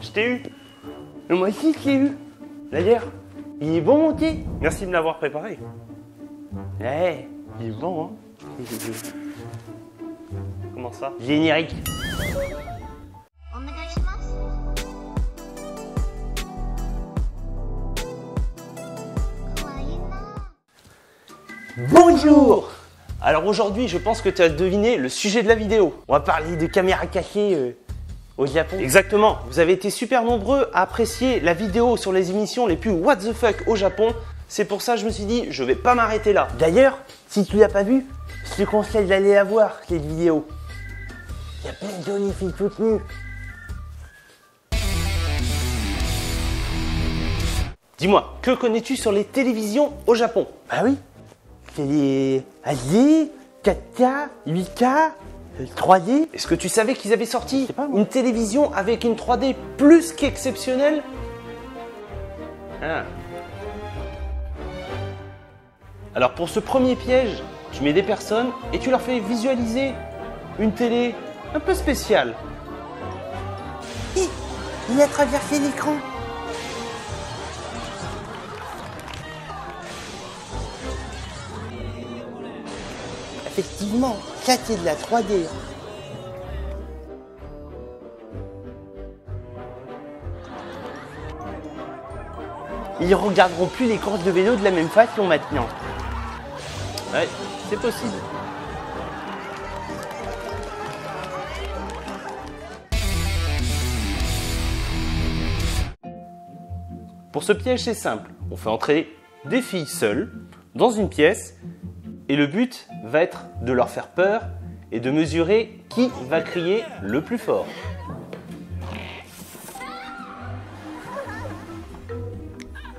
Je t'ai eu. Mais moi aussi, je t'ai eu. D'ailleurs, il est bon mon thé. Merci de me l'avoir préparé. Ouais, il est bon, hein. Comment ça? Générique. Bonjour. Alors aujourd'hui, je pense que tu as deviné le sujet de la vidéo. On va parler de caméras cachées au Japon. Exactement. Vous avez été super nombreux à apprécier la vidéo sur les émissions les plus what the fuck au Japon. C'est pour ça que je me suis dit, je vais pas m'arrêter là. D'ailleurs, si tu l'as pas vu, je te conseille d'aller la voir, cette vidéo. Il y a plein de jolies filles toutes nues. Dis-moi, que connais-tu sur les télévisions au Japon? Ah oui, c'est les HD, 4K, 8K, 3D. Est-ce que tu savais qu'ils avaient sorti une télévision avec une 3D plus qu'exceptionnelle? Ah. Alors pour ce premier piège, tu mets des personnes et tu leur fais visualiser une télé un peu spéciale. Il a traversé l'écran. Effectivement, ça c'est de la 3D. Ils regarderont plus les courses de vélo de la même façon maintenant. Ouais, c'est possible. Pour ce piège, c'est simple. On fait entrer des filles seules dans une pièce et le but va être de leur faire peur et de mesurer qui va crier le plus fort.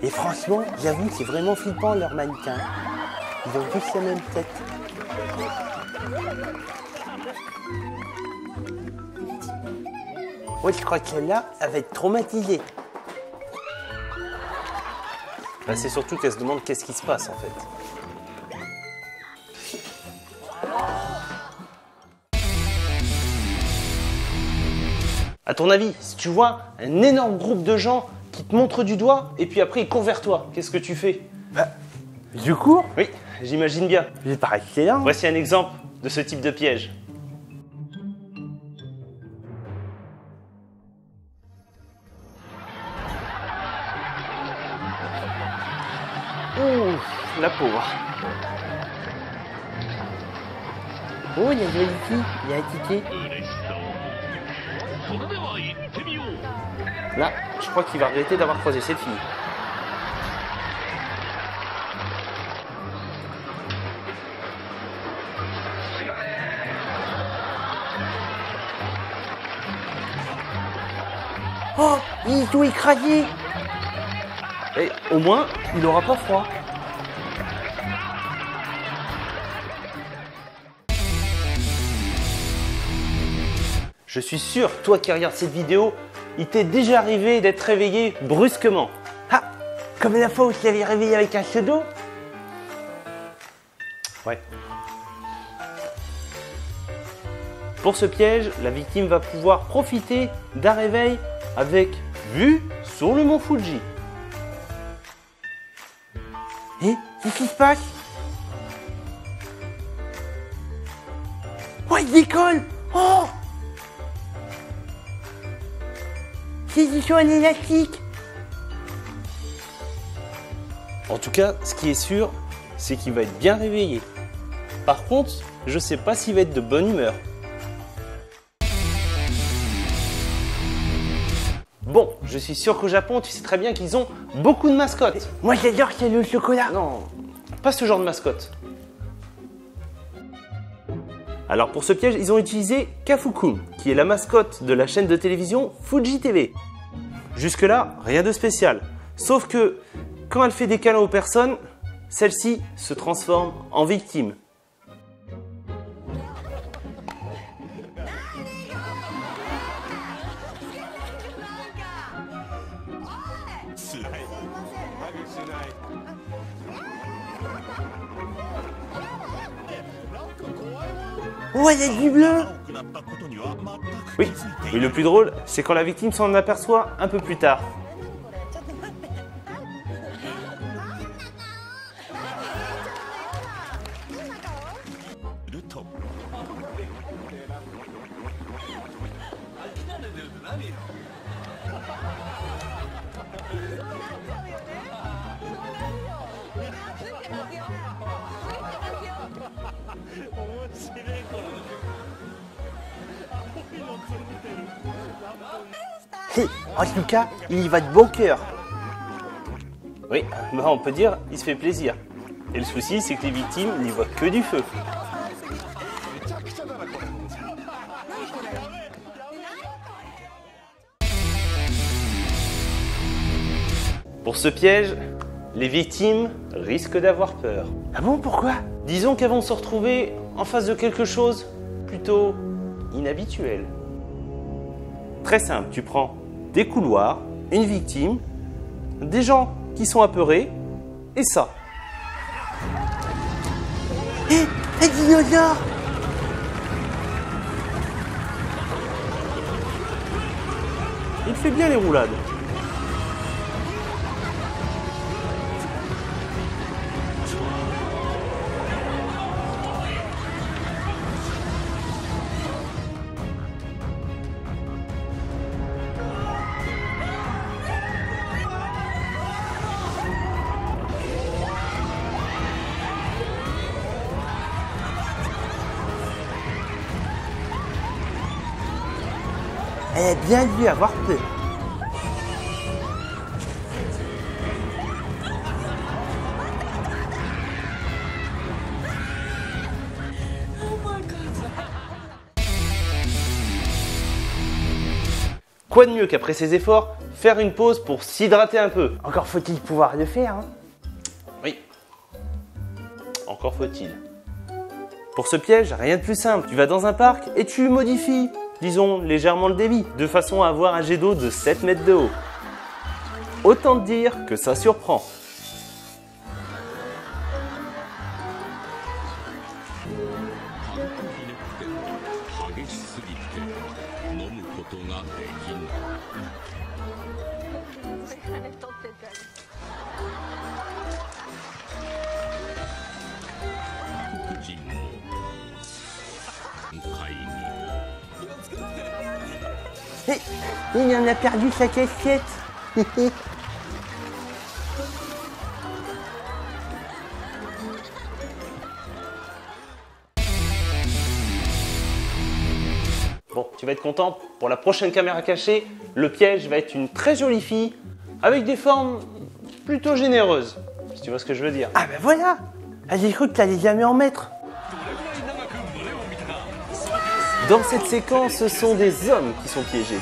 Et franchement, j'avoue, c'est vraiment flippant leurs mannequins. Ils ont tous la même tête. Ouais, je crois que celle-là, elle va être traumatisée. Bah, c'est surtout qu'elle se demande qu'est-ce qui se passe en fait. À ton avis, si tu vois un énorme groupe de gens qui te montrent du doigt et puis après ils courent vers toi, qu'est-ce que tu fais? Bah, je cours? Oui, j'imagine bien. Je vais pas rester là. Voici un exemple de ce type de piège. Ouh, la pauvre. Oh, il y a une jolie fille, il y a un ticket. Là, je crois qu'il va regretter d'avoir croisé cette fille. Oh, il est tout écrasé. Et au moins, il n'aura pas froid. Je suis sûr, toi qui regardes cette vidéo, il t'est déjà arrivé d'être réveillé brusquement. Ah, comme la fois où je t'avais réveillé avec un seau d'eau. Ouais. Pour ce piège, la victime va pouvoir profiter d'un réveil avec vue sur le mont Fuji. Et qu'est-ce qui se passe? Oh, il décolle! Oh! C'est du saut en élastique. En tout cas, ce qui est sûr, c'est qu'il va être bien réveillé. Par contre, je sais pas s'il va être de bonne humeur. Bon, je suis sûr qu'au Japon, tu sais très bien qu'ils ont beaucoup de mascottes. Moi, j'adore celle au chocolat. Non, pas ce genre de mascotte. Alors pour ce piège, ils ont utilisé Kafukun, qui est la mascotte de la chaîne de télévision Fuji TV. Jusque-là, rien de spécial. Sauf que quand elle fait des câlins aux personnes, celle-ci se transforme en victime. Oh, elle a du bleu. Oui, et le plus drôle, c'est quand la victime s'en aperçoit un peu plus tard. En tout cas, il y va de bon cœur. Oui, bah on peut dire, il se fait plaisir. Et le souci, c'est que les victimes n'y voient que du feu. Pour ce piège, les victimes risquent d'avoir peur. Ah bon, pourquoi? Disons qu'elles vont se retrouver en face de quelque chose plutôt inhabituel. Très simple, tu prends des couloirs, une victime, des gens qui sont apeurés, et ça. Hé, un dinosaure! Il fait bien les roulades. Elle a bien dû avoir peur. Quoi de mieux qu'après ces efforts, faire une pause pour s'hydrater un peu? Encore faut-il pouvoir le faire, hein? Oui. Encore faut-il. Pour ce piège, rien de plus simple. Tu vas dans un parc et tu modifies, disons, légèrement le débit, de façon à avoir un jet d'eau de 7 mètres de haut. Autant te dire que ça surprend. Hé, il en a perdu sa casquette. Bon, tu vas être content, pour la prochaine caméra cachée, le piège va être une très jolie fille avec des formes plutôt généreuses, si tu vois ce que je veux dire. Ah ben voilà. Ah, j'ai cru que t'allais jamais en mettre. Dans cette séquence, ce sont des hommes qui sont piégés.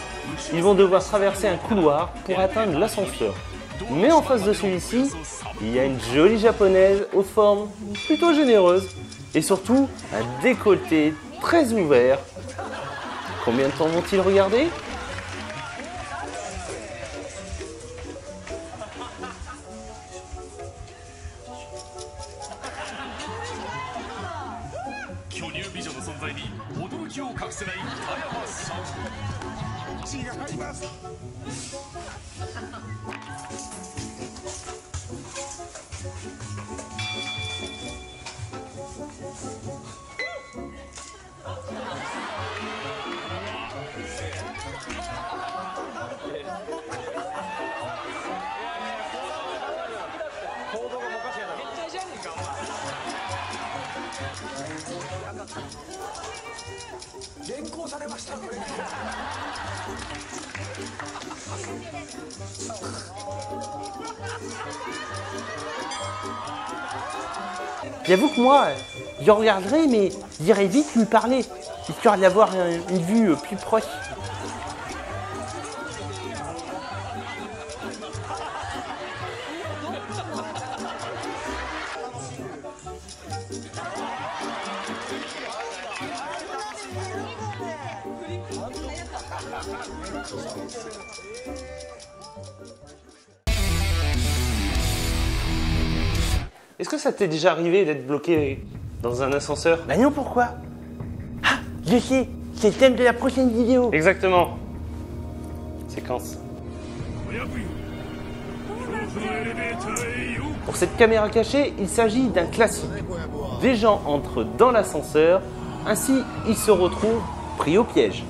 Ils vont devoir traverser un couloir pour atteindre l'ascenseur. Mais en face de celui-ci, il y a une jolie japonaise aux formes plutôt généreuses et surtout un décolleté très ouvert. Combien de temps vont-ils regarder ? J'avoue que moi, je regarderais, mais j'irais vite lui parler, histoire d'avoir une vue plus proche. Est-ce que ça t'est déjà arrivé d'être bloqué dans un ascenseur ? Bah non, pourquoi? Ah, je sais, c'est le thème de la prochaine vidéo. Exactement. Séquence. Pour cette caméra cachée, il s'agit d'un classique. Des gens entrent dans l'ascenseur, ainsi ils se retrouvent pris au piège.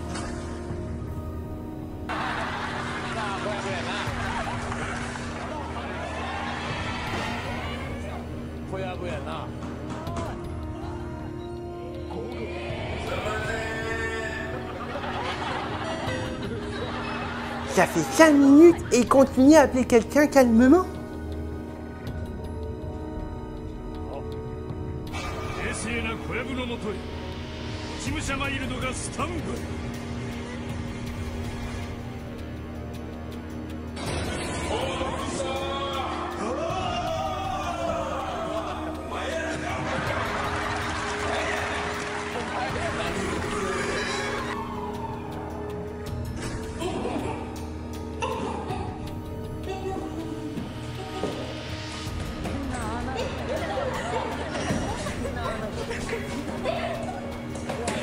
Ça fait 5 minutes et il continue à appeler quelqu'un calmement.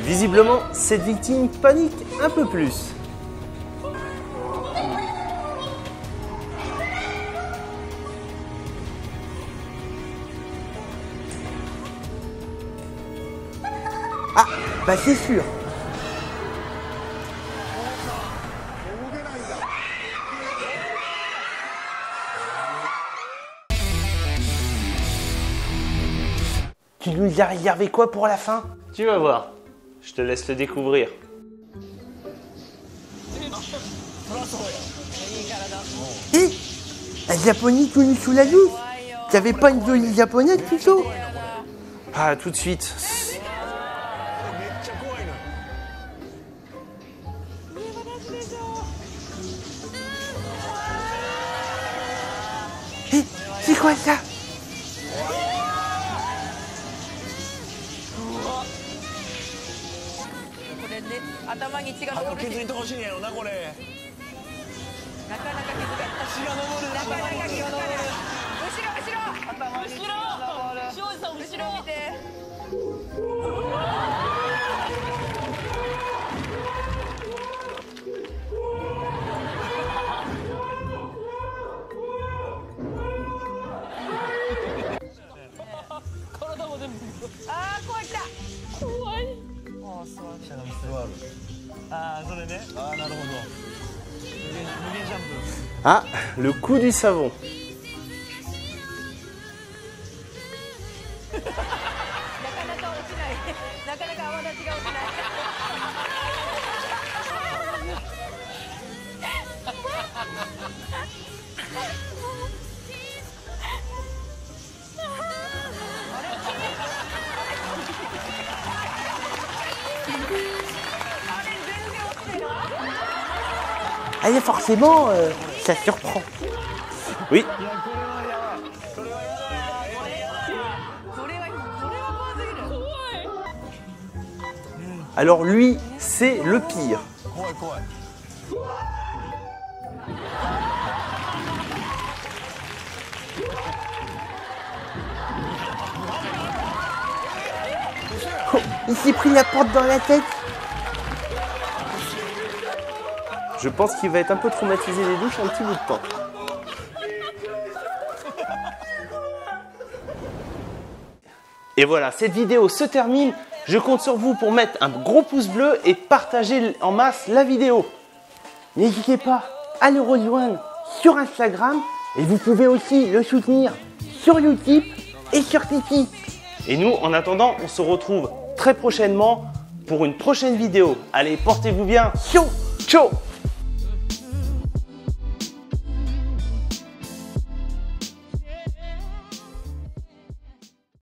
Visiblement, cette victime panique un peu plus. Ah, bah c'est sûr. Tu nous as réservé quoi pour la fin? Tu vas voir. Je te laisse le découvrir. Hé, un japonais tout nu sous la douche. T'avais pas une jolie japonaise plutôt? Ah, tout de suite. Hé, c'est quoi ça? Ah, le coup du savon. Allez, forcément, ça surprend. Oui. Alors lui, c'est le pire. Oh, il s'est pris la porte dans la tête. Je pense qu'il va être un peu traumatisé des douches un petit bout de temps. Et voilà, cette vidéo se termine. Je compte sur vous pour mettre un gros pouce bleu et partager en masse la vidéo. N'hésitez pas à le rejoindre sur Instagram et vous pouvez aussi le soutenir sur Utip et sur Tiki. Et nous, en attendant, on se retrouve très prochainement pour une prochaine vidéo. Allez, portez-vous bien. Ciao. Ciao.